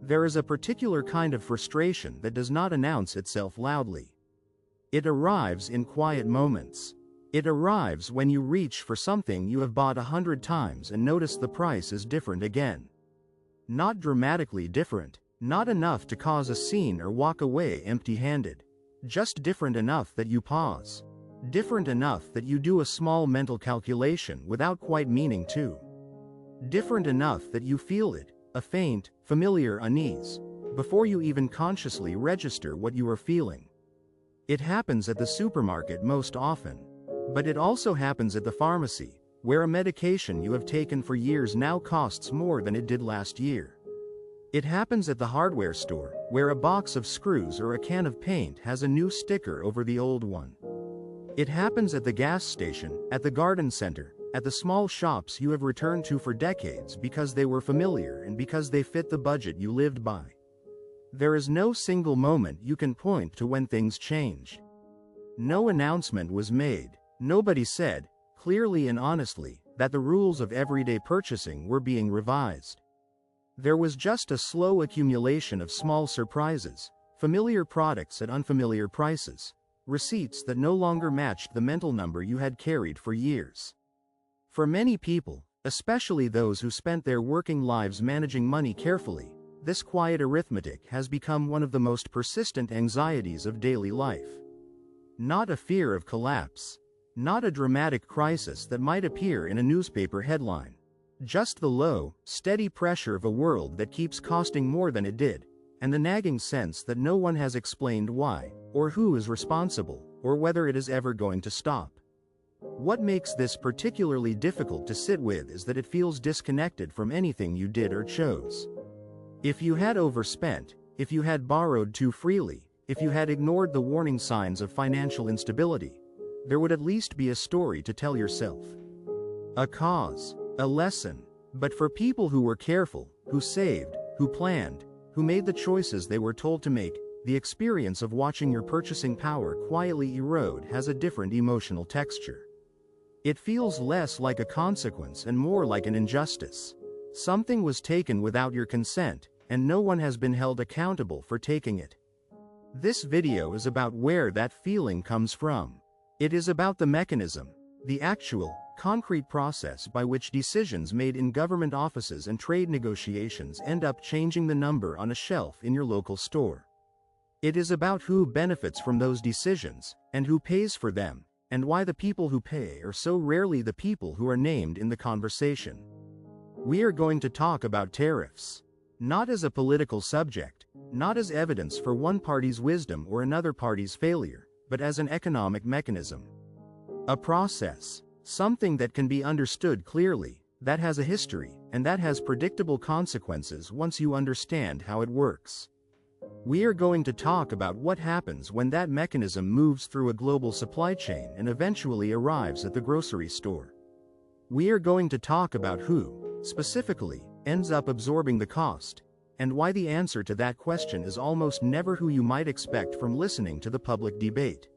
There is a particular kind of frustration that does not announce itself loudly. It arrives in quiet moments. It arrives when you reach for something you have bought 100 times and notice the price is different again. Not dramatically different, not enough to cause a scene or walk away empty-handed. Just different enough that you pause. Different enough that you do a small mental calculation without quite meaning to. Different enough that you feel it, a faint, familiar unease, before you even consciously register what you are feeling. It happens at the supermarket most often. But it also happens at the pharmacy, where a medication you have taken for years now costs more than it did last year. It happens at the hardware store, where a box of screws or a can of paint has a new sticker over the old one. It happens at the gas station, at the garden center, at the small shops you have returned to for decades because they were familiar and because they fit the budget you lived by. There is no single moment you can point to when things changed. No announcement was made. Nobody said, clearly and honestly, that the rules of everyday purchasing were being revised. There was just a slow accumulation of small surprises, familiar products at unfamiliar prices, receipts that no longer matched the mental number you had carried for years. For many people, especially those who spent their working lives managing money carefully, this quiet arithmetic has become one of the most persistent anxieties of daily life. Not a fear of collapse. Not a dramatic crisis that might appear in a newspaper headline. Just the low, steady pressure of a world that keeps costing more than it did, and the nagging sense that no one has explained why, or who is responsible, or whether it is ever going to stop. What makes this particularly difficult to sit with is that it feels disconnected from anything you did or chose. If you had overspent, if you had borrowed too freely, if you had ignored the warning signs of financial instability, there would at least be a story to tell yourself. A cause, a lesson. But for people who were careful, who saved, who planned, who made the choices they were told to make, the experience of watching your purchasing power quietly erode has a different emotional texture. It feels less like a consequence and more like an injustice. Something was taken without your consent, and no one has been held accountable for taking it. This video is about where that feeling comes from. It is about the mechanism, the actual, concrete process by which decisions made in government offices and trade negotiations end up changing the number on a shelf in your local store. It is about who benefits from those decisions, and who pays for them, and why the people who pay are so rarely the people who are named in the conversation. We are going to talk about tariffs. Not as a political subject, not as evidence for one party's wisdom or another party's failure, but as an economic mechanism. A process, something that can be understood clearly, that has a history, and that has predictable consequences once you understand how it works. We are going to talk about what happens when that mechanism moves through a global supply chain and eventually arrives at the grocery store. We are going to talk about who, specifically, ends up absorbing the cost, and why the answer to that question is almost never who you might expect from listening to the public debate.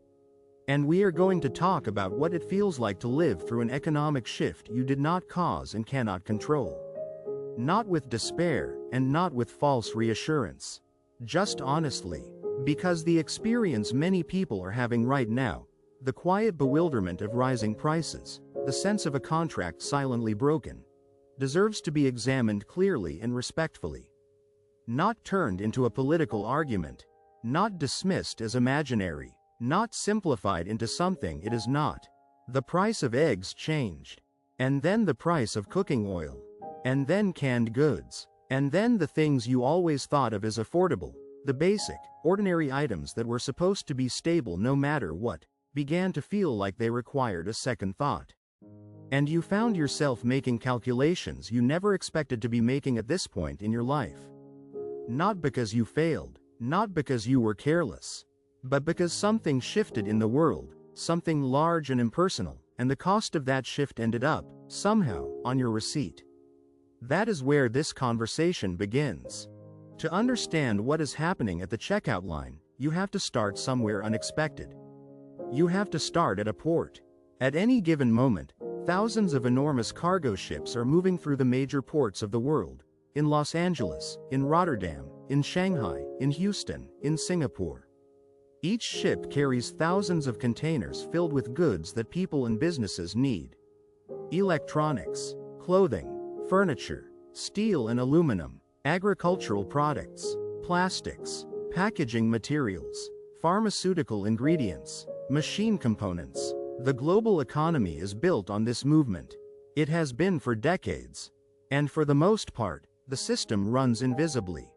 And we are going to talk about what it feels like to live through an economic shift you did not cause and cannot control. Not with despair, and not with false reassurance. Just honestly. Because the experience many people are having right now, the quiet bewilderment of rising prices, the sense of a contract silently broken, deserves to be examined clearly and respectfully. Not turned into a political argument, not dismissed as imaginary, not simplified into something it is not. The price of eggs changed, and then the price of cooking oil, and then canned goods, and then the things you always thought of as affordable, the basic, ordinary items that were supposed to be stable no matter what, began to feel like they required a second thought. And you found yourself making calculations you never expected to be making at this point in your life. Not because you failed, not because you were careless, but because something shifted in the world, something large and impersonal, and the cost of that shift ended up, somehow, on your receipt. That is where this conversation begins. To understand what is happening at the checkout line, you have to start somewhere unexpected. You have to start at a port. At any given moment, thousands of enormous cargo ships are moving through the major ports of the world. In Los Angeles, in Rotterdam, in Shanghai, in Houston, in Singapore. Each ship carries thousands of containers filled with goods that people and businesses need. Electronics, clothing, furniture, steel and aluminum, agricultural products, plastics, packaging materials, pharmaceutical ingredients, machine components. The global economy is built on this movement. It has been for decades. And for the most part, the system runs invisibly.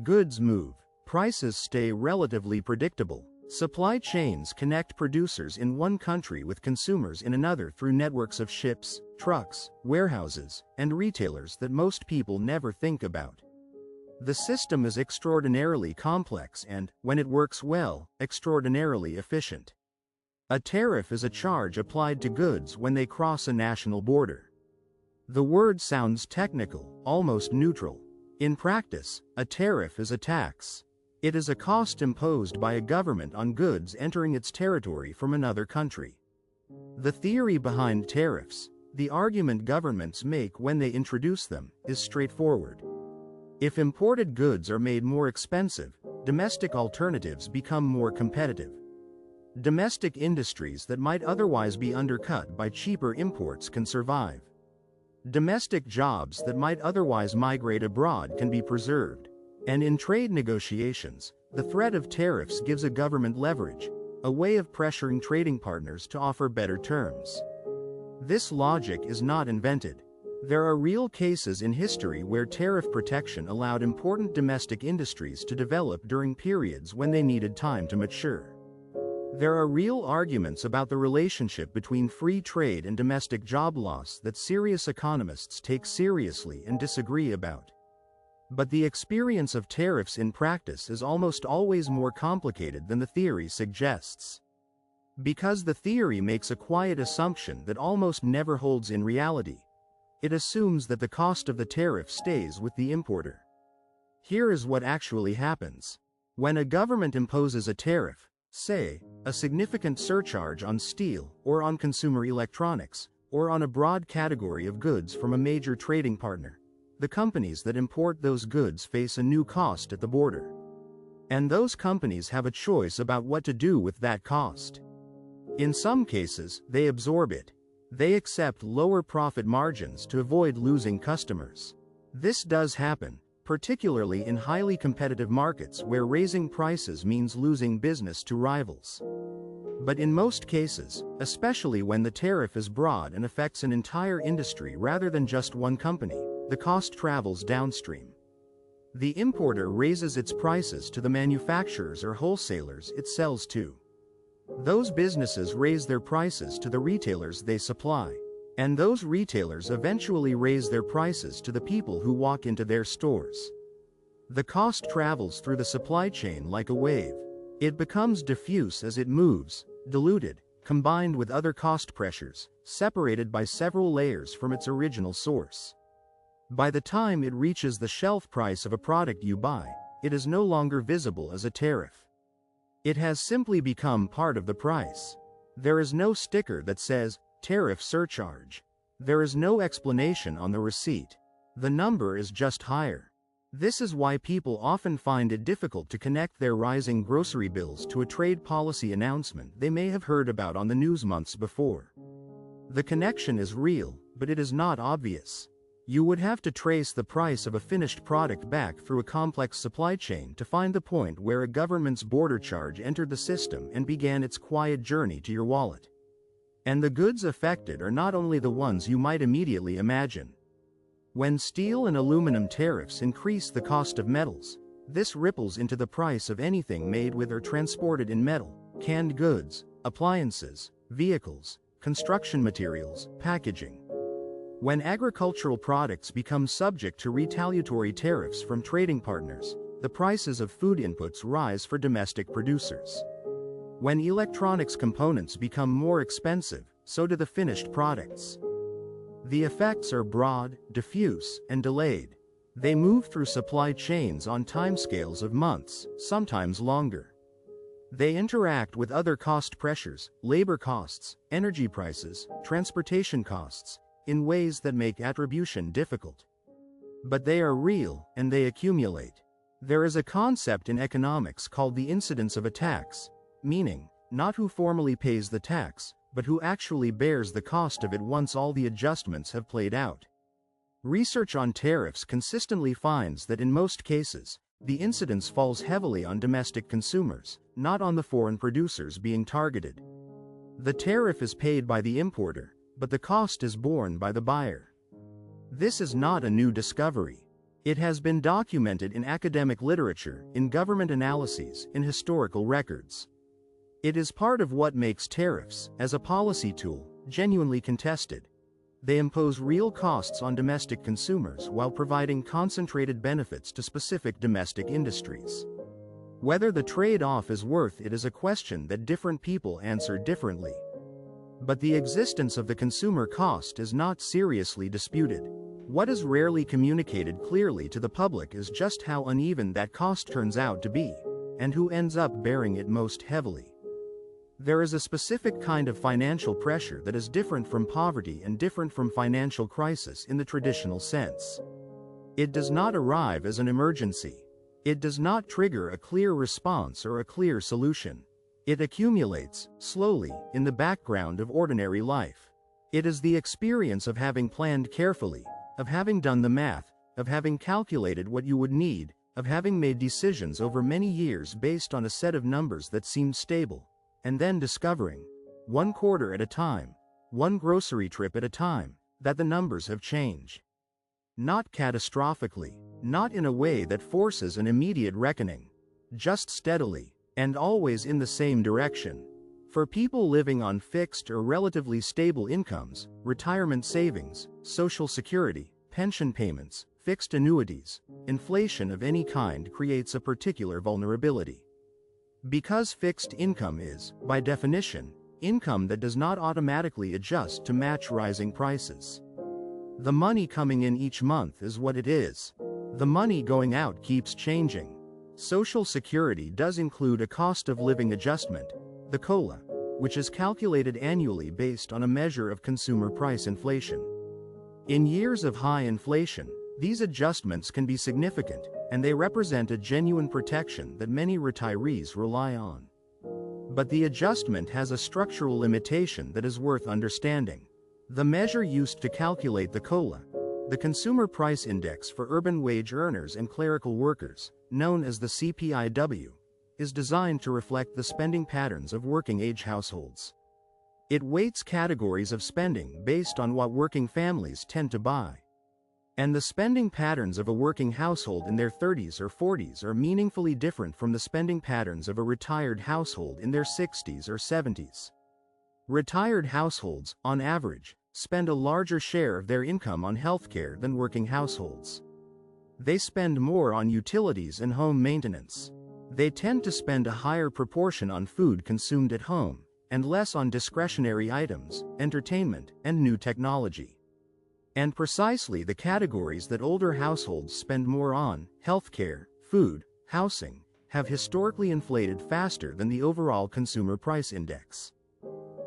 Goods move, prices stay relatively predictable. Supply chains connect producers in one country with consumers in another through networks of ships, trucks, warehouses, and retailers that most people never think about. The system is extraordinarily complex and, when it works well, extraordinarily efficient. A tariff is a charge applied to goods when they cross a national border. The word sounds technical, almost neutral. In practice, a tariff is a tax. It is a cost imposed by a government on goods entering its territory from another country. The theory behind tariffs, the argument governments make when they introduce them, is straightforward. If imported goods are made more expensive, domestic alternatives become more competitive. Domestic industries that might otherwise be undercut by cheaper imports can survive. Domestic jobs that might otherwise migrate abroad can be preserved. And in trade negotiations, the threat of tariffs gives a government leverage, a way of pressuring trading partners to offer better terms. This logic is not invented. There are real cases in history where tariff protection allowed important domestic industries to develop during periods when they needed time to mature. There are real arguments about the relationship between free trade and domestic job loss that serious economists take seriously and disagree about. But the experience of tariffs in practice is almost always more complicated than the theory suggests. Because the theory makes a quiet assumption that almost never holds in reality. It assumes that the cost of the tariff stays with the importer. Here is what actually happens. When a government imposes a tariff, say, a significant surcharge on steel, or on consumer electronics, or on a broad category of goods from a major trading partner, the companies that import those goods face a new cost at the border. And those companies have a choice about what to do with that cost. In some cases, they absorb it. They accept lower profit margins to avoid losing customers. This does happen, particularly in highly competitive markets where raising prices means losing business to rivals. But in most cases, especially when the tariff is broad and affects an entire industry rather than just one company, the cost travels downstream. The importer raises its prices to the manufacturers or wholesalers it sells to. Those businesses raise their prices to the retailers they supply. And those retailers eventually raise their prices to the people who walk into their stores. The cost travels through the supply chain like a wave. It becomes diffuse as it moves, diluted, combined with other cost pressures, separated by several layers from its original source. By the time it reaches the shelf price of a product you buy, it is no longer visible as a tariff. It has simply become part of the price. There is no sticker that says, tariff surcharge. There is no explanation on the receipt. The number is just higher. This is why people often find it difficult to connect their rising grocery bills to a trade policy announcement they may have heard about on the news months before. The connection is real, but it is not obvious. You would have to trace the price of a finished product back through a complex supply chain to find the point where a government's border charge entered the system and began its quiet journey to your wallet. And the goods affected are not only the ones you might immediately imagine. When steel and aluminum tariffs increase the cost of metals, this ripples into the price of anything made with or transported in metal, canned goods, appliances, vehicles, construction materials, packaging. When agricultural products become subject to retaliatory tariffs from trading partners, the prices of food inputs rise for domestic producers. When electronics components become more expensive, so do the finished products. The effects are broad, diffuse, and delayed. They move through supply chains on timescales of months, sometimes longer. They interact with other cost pressures, labor costs, energy prices, transportation costs, in ways that make attribution difficult. But they are real, and they accumulate. There is a concept in economics called the incidence of a tax, meaning, not who formally pays the tax, but who actually bears the cost of it once all the adjustments have played out. Research on tariffs consistently finds that in most cases, the incidence falls heavily on domestic consumers, not on the foreign producers being targeted. The tariff is paid by the importer, but the cost is borne by the buyer. This is not a new discovery. It has been documented in academic literature, in government analyses, in historical records. It is part of what makes tariffs, as a policy tool, genuinely contested. They impose real costs on domestic consumers while providing concentrated benefits to specific domestic industries. Whether the trade-off is worth it is a question that different people answer differently. But the existence of the consumer cost is not seriously disputed. What is rarely communicated clearly to the public is just how uneven that cost turns out to be, and who ends up bearing it most heavily. There is a specific kind of financial pressure that is different from poverty and different from financial crisis in the traditional sense. It does not arrive as an emergency. It does not trigger a clear response or a clear solution. It accumulates, slowly, in the background of ordinary life. It is the experience of having planned carefully, of having done the math, of having calculated what you would need, of having made decisions over many years based on a set of numbers that seemed stable, and then discovering, one quarter at a time, one grocery trip at a time, that the numbers have changed. Not catastrophically, not in a way that forces an immediate reckoning, just steadily, and always in the same direction. For people living on fixed or relatively stable incomes, retirement savings, Social Security, pension payments, fixed annuities, inflation of any kind creates a particular vulnerability. Because fixed income is, by definition, income that does not automatically adjust to match rising prices. The money coming in each month is what it is. The money going out keeps changing. Social Security does include a cost of living adjustment, the COLA, which is calculated annually based on a measure of consumer price inflation. In years of high inflation, these adjustments can be significant, and they represent a genuine protection that many retirees rely on. But the adjustment has a structural limitation that is worth understanding. The measure used to calculate the COLA, the Consumer Price Index for urban wage earners and clerical workers, known as the CPIW, is designed to reflect the spending patterns of working-age households. It weights categories of spending based on what working families tend to buy. And the spending patterns of a working household in their 30s or 40s are meaningfully different from the spending patterns of a retired household in their 60s or 70s. Retired households, on average, spend a larger share of their income on healthcare than working households. They spend more on utilities and home maintenance. They tend to spend a higher proportion on food consumed at home, and less on discretionary items, entertainment, and new technology. And precisely the categories that older households spend more on, healthcare, food, housing, have historically inflated faster than the overall consumer price index.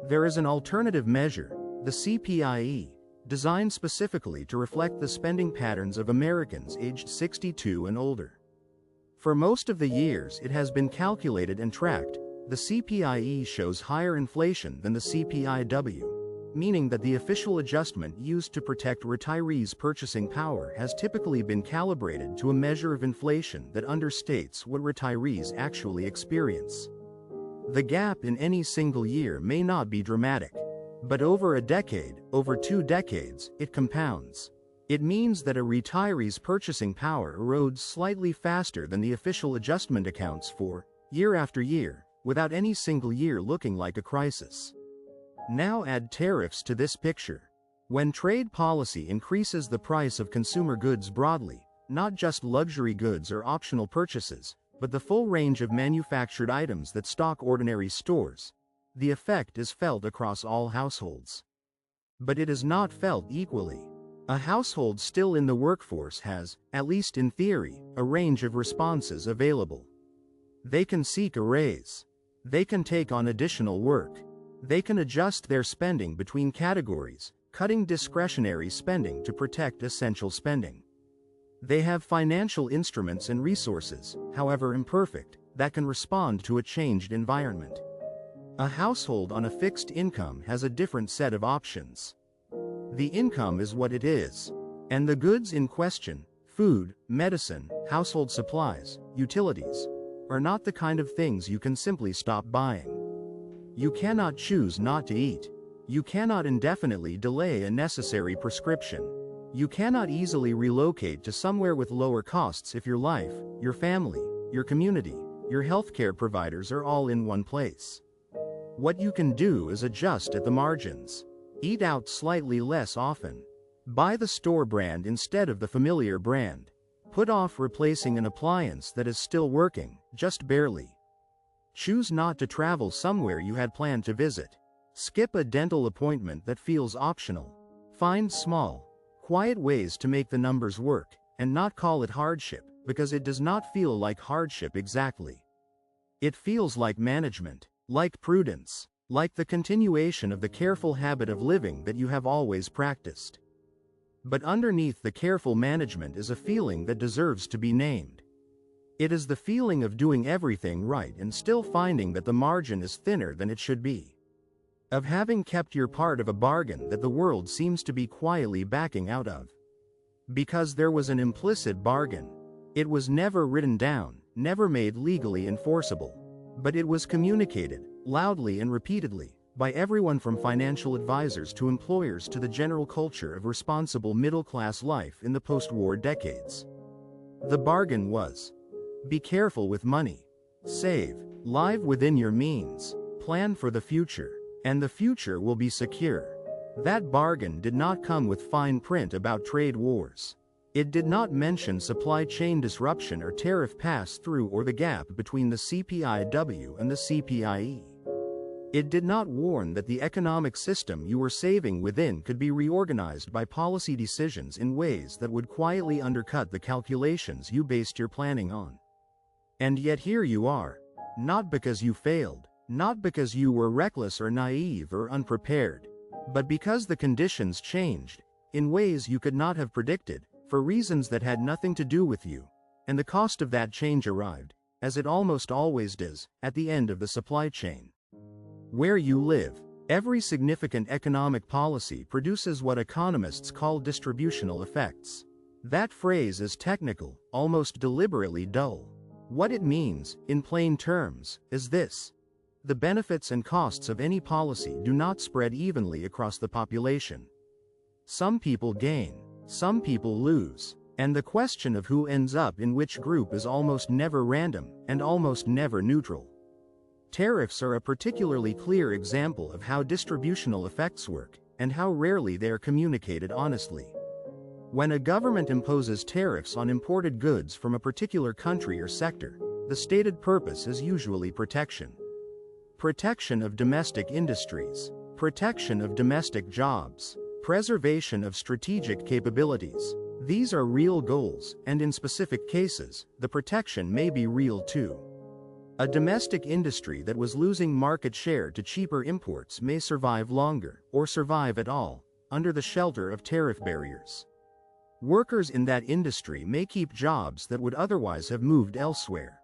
There is an alternative measure, the CPIE, designed specifically to reflect the spending patterns of Americans aged 62 and older. For most of the years it has been calculated and tracked, the CPIE shows higher inflation than the CPIW, meaning that the official adjustment used to protect retirees' purchasing power has typically been calibrated to a measure of inflation that understates what retirees actually experience. The gap in any single year may not be dramatic, but over a decade, over 2 decades, it compounds. It means that a retiree's purchasing power erodes slightly faster than the official adjustment accounts for, year after year, without any single year looking like a crisis. Now add tariffs to this picture. When trade policy increases the price of consumer goods broadly, not just luxury goods or optional purchases, but the full range of manufactured items that stock ordinary stores, the effect is felt across all households. But it is not felt equally. A household still in the workforce has, at least in theory, a range of responses available. They can seek a raise. They can take on additional work. They can adjust their spending between categories, cutting discretionary spending to protect essential spending. They have financial instruments and resources, however imperfect, that can respond to a changed environment. A household on a fixed income has a different set of options. The income is what it is, and the goods in question, food, medicine, household supplies, utilities, are not the kind of things you can simply stop buying. You cannot choose not to eat. You cannot indefinitely delay a necessary prescription. You cannot easily relocate to somewhere with lower costs if your life, your family, your community, your healthcare providers are all in one place. What you can do is adjust at the margins. Eat out slightly less often. Buy the store brand instead of the familiar brand. Put off replacing an appliance that is still working, just barely. Choose not to travel somewhere you had planned to visit. Skip a dental appointment that feels optional. Find small, quiet ways to make the numbers work, and not call it hardship, because it does not feel like hardship exactly. It feels like management, like prudence, like the continuation of the careful habit of living that you have always practiced. But underneath the careful management is a feeling that deserves to be named. It is the feeling of doing everything right and still finding that the margin is thinner than it should be. Of having kept your part of a bargain that the world seems to be quietly backing out of. Because there was an implicit bargain. It was never written down, never made legally enforceable. But it was communicated, loudly and repeatedly, by everyone from financial advisors to employers to the general culture of responsible middle-class life in the post-war decades. The bargain was: be careful with money. Save, live within your means, plan for the future, and the future will be secure. That bargain did not come with fine print about trade wars. It did not mention supply chain disruption or tariff pass-through or the gap between the CPIW and the CPIE. It did not warn that the economic system you were saving within could be reorganized by policy decisions in ways that would quietly undercut the calculations you based your planning on. And yet here you are. Not because you failed, not because you were reckless or naive or unprepared, but because the conditions changed, in ways you could not have predicted, for reasons that had nothing to do with you, and the cost of that change arrived, as it almost always does, at the end of the supply chain. Where you live, every significant economic policy produces what economists call distributional effects. That phrase is technical, almost deliberately dull. What it means, in plain terms, is this: the benefits and costs of any policy do not spread evenly across the population. Some people gain, some people lose, and the question of who ends up in which group is almost never random, and almost never neutral. Tariffs are a particularly clear example of how distributional effects work, and how rarely they are communicated honestly. When a government imposes tariffs on imported goods from a particular country or sector, the stated purpose is usually protection. Protection of domestic industries, protection of domestic jobs, preservation of strategic capabilities. These are real goals, and in specific cases, the protection may be real too. A domestic industry that was losing market share to cheaper imports may survive longer, or survive at all, under the shelter of tariff barriers. Workers in that industry may keep jobs that would otherwise have moved elsewhere.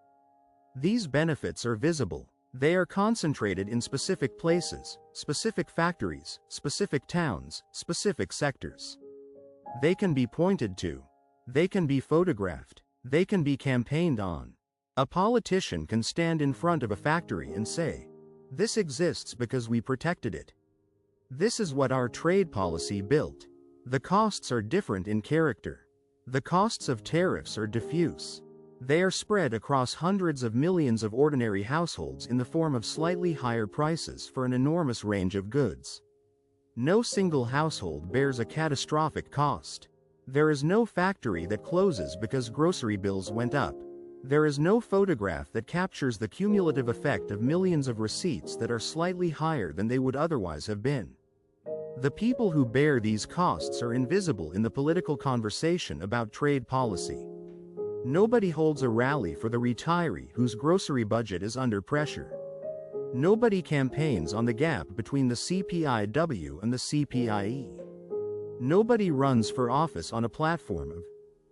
These benefits are visible. They are concentrated in specific places, specific factories, specific towns, specific sectors. They can be pointed to. They can be photographed. They can be campaigned on. A politician can stand in front of a factory and say, "This exists because we protected it. This is what our trade policy built." The costs are different in character. The costs of tariffs are diffuse. They are spread across hundreds of millions of ordinary households in the form of slightly higher prices for an enormous range of goods. No single household bears a catastrophic cost. There is no factory that closes because grocery bills went up. There is no photograph that captures the cumulative effect of millions of receipts that are slightly higher than they would otherwise have been. The people who bear these costs are invisible in the political conversation about trade policy. Nobody holds a rally for the retiree whose grocery budget is under pressure. Nobody campaigns on the gap between the CPIW and the CPIE. Nobody runs for office on a platform of,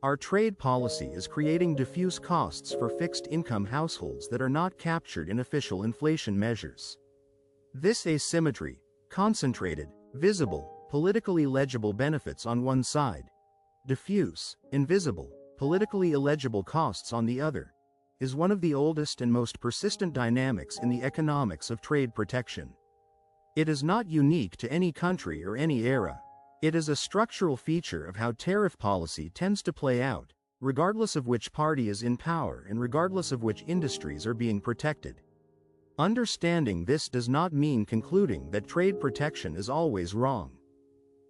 Our trade policy is creating diffuse costs for fixed-income households that are not captured in official inflation measures. This asymmetry, concentrated, visible, politically legible benefits on one side, diffuse, invisible, politically illegible costs on the other, is one of the oldest and most persistent dynamics in the economics of trade protection. It is not unique to any country or any era. It is a structural feature of how tariff policy tends to play out, regardless of which party is in power and regardless of which industries are being protected. Understanding this does not mean concluding that trade protection is always wrong.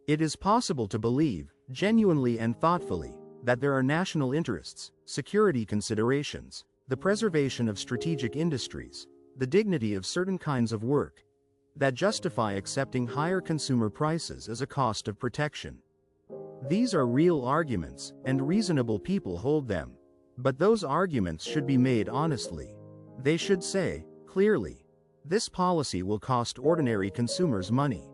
It is possible to believe, genuinely and thoughtfully, that there are national interests, security considerations, the preservation of strategic industries, the dignity of certain kinds of work, that justify accepting higher consumer prices as a cost of protection. These are real arguments, and reasonable people hold them. But those arguments should be made honestly. They should say, clearly, this policy will cost ordinary consumers money.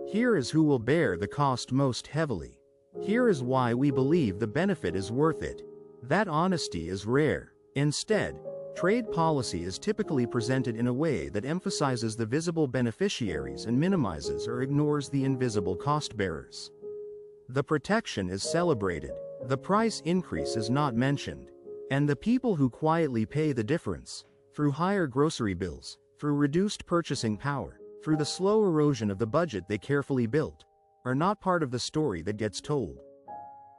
Here is who will bear the cost most heavily. Here is why we believe the benefit is worth it. That honesty is rare. Instead, trade policy is typically presented in a way that emphasizes the visible beneficiaries and minimizes or ignores the invisible cost-bearers. The protection is celebrated, the price increase is not mentioned, and the people who quietly pay the difference, through higher grocery bills, through reduced purchasing power, through the slow erosion of the budget they carefully built, are not part of the story that gets told.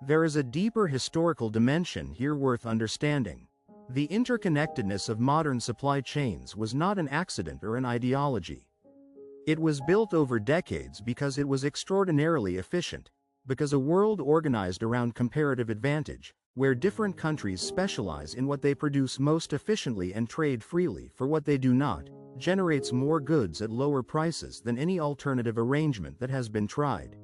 There is a deeper historical dimension here worth understanding. The interconnectedness of modern supply chains was not an accident or an ideology. It was built over decades because it was extraordinarily efficient, because a world organized around comparative advantage, where different countries specialize in what they produce most efficiently and trade freely for what they do not, generates more goods at lower prices than any alternative arrangement that has been tried.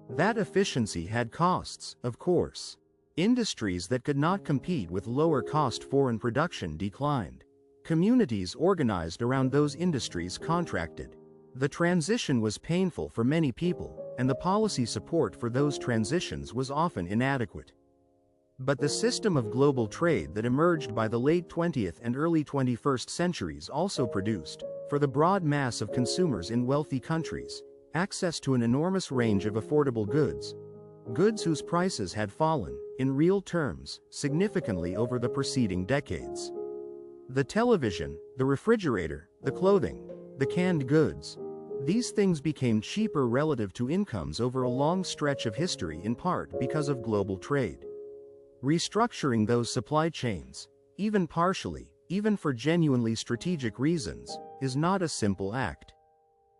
That efficiency had costs, of course. Industries that could not compete with lower-cost foreign production declined. Communities organized around those industries contracted. The transition was painful for many people, and the policy support for those transitions was often inadequate. But the system of global trade that emerged by the late 20th and early 21st centuries also produced, for the broad mass of consumers in wealthy countries, access to an enormous range of affordable goods, goods whose prices had fallen, in real terms, significantly over the preceding decades. The television, the refrigerator, the clothing, the canned goods, these things became cheaper relative to incomes over a long stretch of history in part because of global trade. Restructuring those supply chains, even partially, even for genuinely strategic reasons, is not a simple act.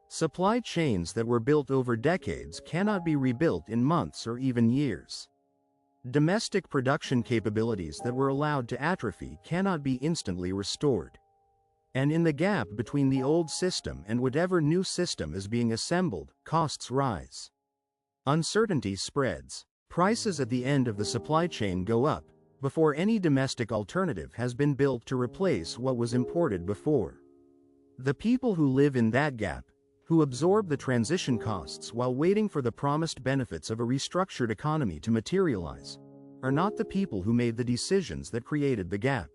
Supply chains that were built over decades cannot be rebuilt in months or even years. Domestic production capabilities that were allowed to atrophy cannot be instantly restored. And in the gap between the old system and whatever new system is being assembled, costs rise. Uncertainty spreads. Prices at the end of the supply chain go up, before any domestic alternative has been built to replace what was imported before. The people who live in that gap, who absorb the transition costs while waiting for the promised benefits of a restructured economy to materialize, are not the people who made the decisions that created the gap.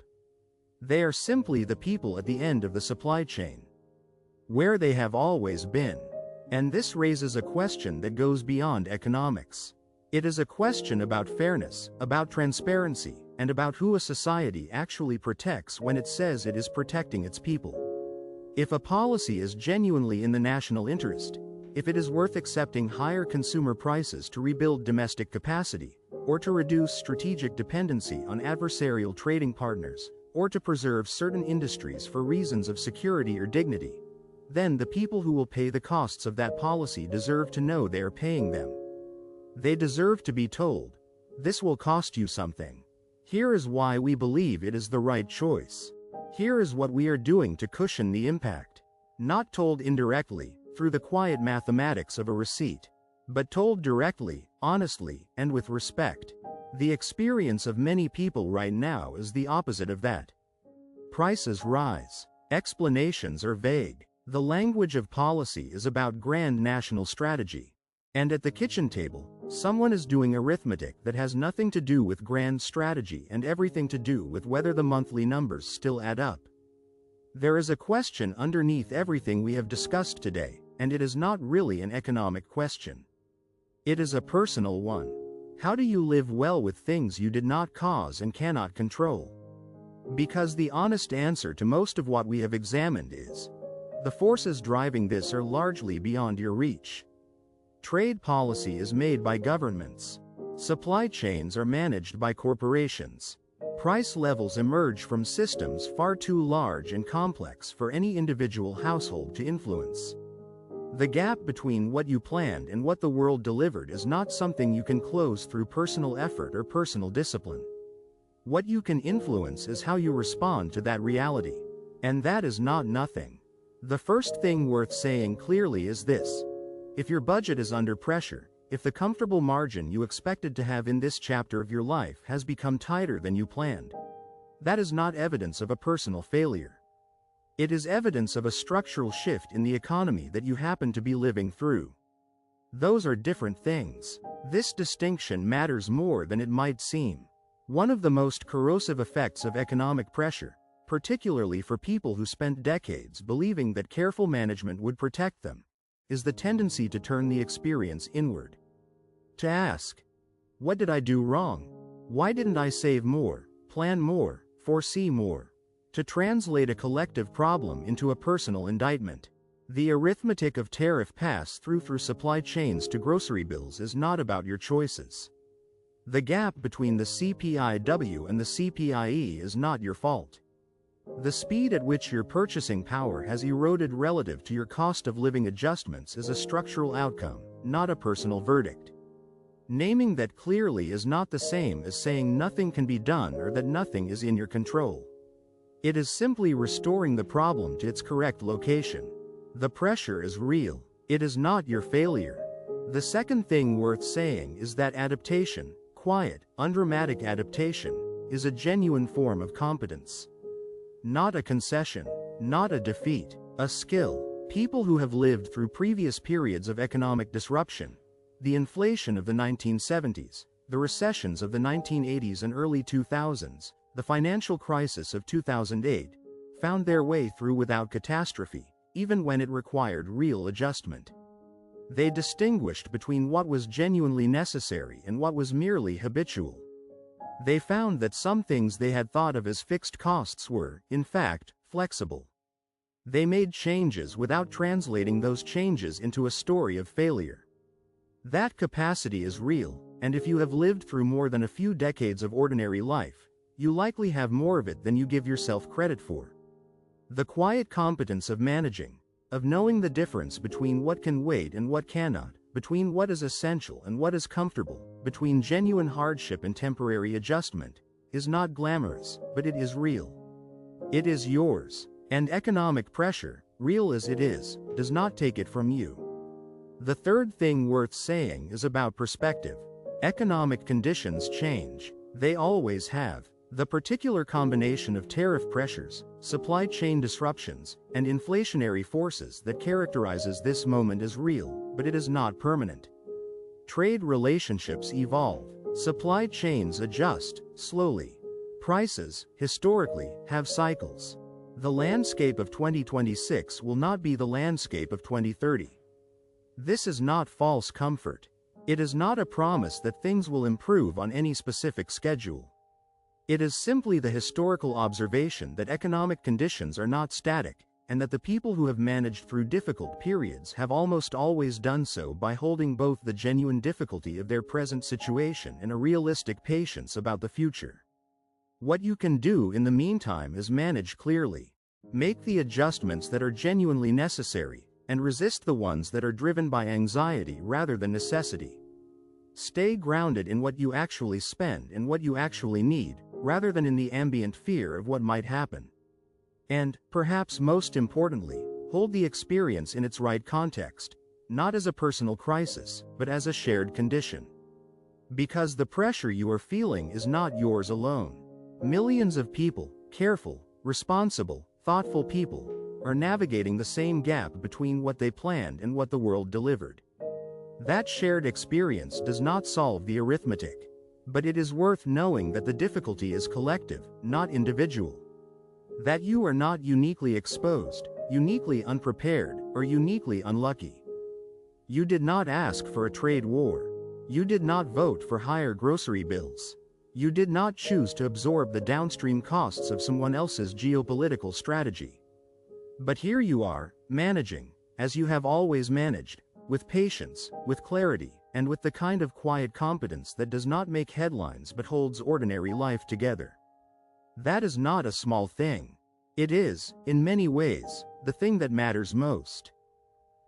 They are simply the people at the end of the supply chain, where they have always been. And this raises a question that goes beyond economics. It is a question about fairness, about transparency, and about who a society actually protects when it says it is protecting its people. If a policy is genuinely in the national interest, if it is worth accepting higher consumer prices to rebuild domestic capacity, or to reduce strategic dependency on adversarial trading partners, or to preserve certain industries for reasons of security or dignity, then the people who will pay the costs of that policy deserve to know they are paying them. They deserve to be told, this will cost you something. Here is why we believe it is the right choice. Here is what we are doing to cushion the impact. Not told indirectly, through the quiet mathematics of a receipt, but told directly, honestly, and with respect. The experience of many people right now is the opposite of that. Prices rise. Explanations are vague. The language of policy is about grand national strategy. And at the kitchen table, Someone is doing arithmetic that has nothing to do with grand strategy and everything to do with whether the monthly numbers still add up. There is a question underneath everything we have discussed today, and it is not really an economic question. It is a personal one. How do you live well with things you did not cause and cannot control? Because the honest answer to most of what we have examined is, the forces driving this are largely beyond your reach. Trade policy is made by governments. Supply chains are managed by corporations. Price levels emerge from systems far too large and complex for any individual household to influence. The gap between what you planned and what the world delivered is not something you can close through personal effort or personal discipline. What you can influence is how you respond to that reality. And that is not nothing. The first thing worth saying clearly is this. If your budget is under pressure, if the comfortable margin you expected to have in this chapter of your life has become tighter than you planned, that is not evidence of a personal failure. It is evidence of a structural shift in the economy that you happen to be living through. Those are different things. This distinction matters more than it might seem. One of the most corrosive effects of economic pressure, particularly for people who spent decades believing that careful management would protect them, is the tendency to turn the experience inward. To ask, what did I do wrong? Why didn't I save more, plan more, foresee more? To translate a collective problem into a personal indictment. The arithmetic of tariff pass-through through supply chains to grocery bills is not about your choices. The gap between the CPIW and the CPIE is not your fault. The speed at which your purchasing power has eroded relative to your cost of living adjustments is a structural outcome, not a personal verdict. Naming that clearly is not the same as saying nothing can be done or that nothing is in your control. It is simply restoring the problem to its correct location. The pressure is real. It is not your failure. The second thing worth saying is that adaptation, quiet, undramatic adaptation, is a genuine form of competence. Not a concession, not a defeat, a skill. People who have lived through previous periods of economic disruption, the inflation of the 1970s, the recessions of the 1980s and early 2000s, the financial crisis of 2008, found their way through without catastrophe, even when it required real adjustment. They distinguished between what was genuinely necessary and what was merely habitual. They found that some things they had thought of as fixed costs were, in fact, flexible. They made changes without translating those changes into a story of failure. That capacity is real, and if you have lived through more than a few decades of ordinary life, you likely have more of it than you give yourself credit for. The quiet competence of managing, of knowing the difference between what can wait and what cannot, between what is essential and what is comfortable, between genuine hardship and temporary adjustment, is not glamorous, but it is real. It is yours, and economic pressure, real as it is, does not take it from you. The third thing worth saying is about perspective. Economic conditions change. They always have. The particular combination of tariff pressures, supply chain disruptions, and inflationary forces that characterizes this moment is real, but it is not permanent. Trade relationships evolve. Supply chains adjust, slowly. Prices, historically, have cycles. The landscape of 2026 will not be the landscape of 2030. This is not false comfort. It is not a promise that things will improve on any specific schedule. It is simply the historical observation that economic conditions are not static, and that the people who have managed through difficult periods have almost always done so by holding both the genuine difficulty of their present situation and a realistic patience about the future. What you can do in the meantime is manage clearly. Make the adjustments that are genuinely necessary, and resist the ones that are driven by anxiety rather than necessity. Stay grounded in what you actually spend and what you actually need, rather than in the ambient fear of what might happen. And, perhaps most importantly, hold the experience in its right context, not as a personal crisis, but as a shared condition. Because the pressure you are feeling is not yours alone. Millions of people, careful, responsible, thoughtful people, are navigating the same gap between what they planned and what the world delivered. That shared experience does not solve the arithmetic. But it is worth knowing that the difficulty is collective, not individual. That you are not uniquely exposed, uniquely unprepared, or uniquely unlucky. You did not ask for a trade war. You did not vote for higher grocery bills. You did not choose to absorb the downstream costs of someone else's geopolitical strategy. But here you are, managing, as you have always managed, with patience, with clarity, and with the kind of quiet competence that does not make headlines but holds ordinary life together. That is not a small thing. It is, in many ways, the thing that matters most.